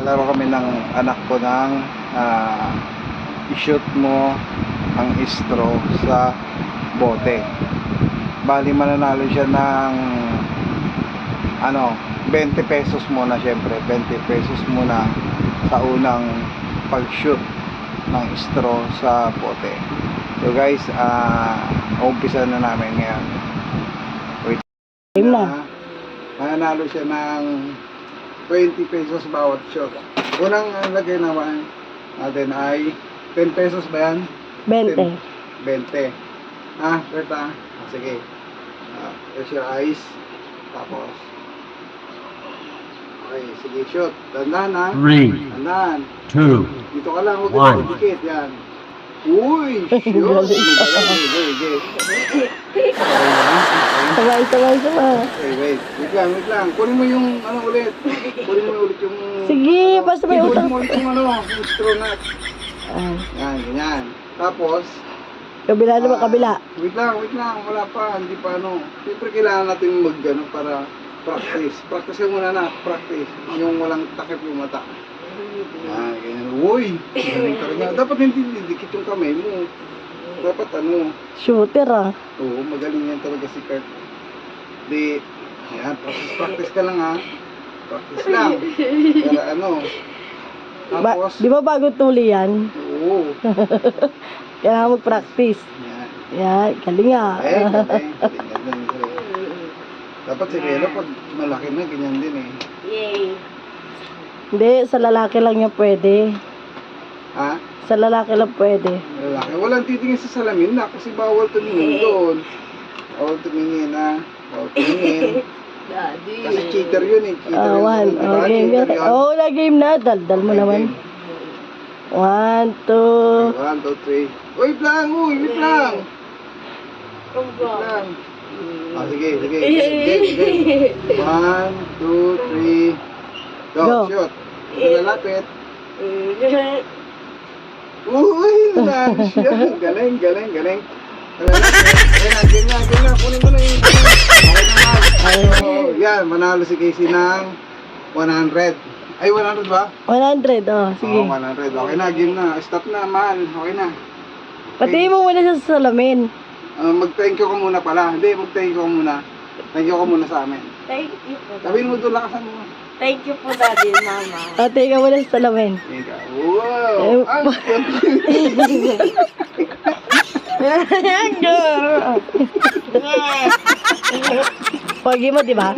Maglalaro kami ng anak ko ng i-shoot mo ang straw sa bote. Bali mananalo siya ng 20 pesos muna, syempre 20 pesos muna sa unang pag-shoot ng straw sa bote. So guys, umpisa na namin ngayon. Wait. Mananalo siya ng 20 pesos bawat shot. Unang lagay naman natin ay 10 pesos ba yan? 20. 20. Berta? Sige. Close your eyes. Tapos. Okay, sige, shoot. Tandaan ha. 3, Tandaan. 2, Dito ka lang, huwag One. ka dikit. Yan. Uy! Shoot! Sabay. Okay, wait. Wait lang. Kunin mo yung ulit. Kunin mo ulit yung... Sige, basta may Kunin utang. mo ulit yung yung straw nut. Yan, ganyan. Tapos, Kabila naman, kabila. wait lang. Wala pa. Hindi pa Siyempre kailangan natin para practice. Practice ka muna na. Practice. Yung walang takip yung mata. Yan, ganyan. Uy! Galing talaga. Dapat hindi dikit yung kamay mo. Dapat Shooter Oo, magaling yan talaga si Kurt. Di, yan, practice ka lang ha. Practice lang. Para Tapos, Di ba bago tuli yan? oo. Kailangan mag-practice. Yan. Yan, galing Galing. Dapat si Bella pag malaki na, ganyan din eh. Hindi, sa lalaki lang yan pwede. Ha? Sa lalaki lang pwede. Lalaki. Walang titingin sa salamin na kasi bawal tumingin doon. Bawal tumingin ha. Bawal tumingin. Kasi cheater yun eh. Cheater One. yun. Diba? Okay. Cheater yun. Oh, na game na. Daldal mo Okay, naman. game. 1, 2. 1, 2, 3. Wait lang. Wait lang. Sige. Game. 1, 2, 3. Go. Shoot. Lalapit. Uy, nanalo siya. Galing. Game na. Kunin mo na yung yan, manalo si Casey ng 100. Ay, 100 ba? 100, sige. 100. Okay na, game na. Stop na, mahal. Okay na. Pati mo muna sa salamin. Mag-thank you ka muna pala. Hindi, mag-thank you ka muna. Thank you ka muna sa amin. Thank you po. Sabihin mo doon, lakasan mo. Thank you po, Daddy, Mama. Pati ka muna sa salamin. Thank you. Wow! Ang Pogi mo, di ba?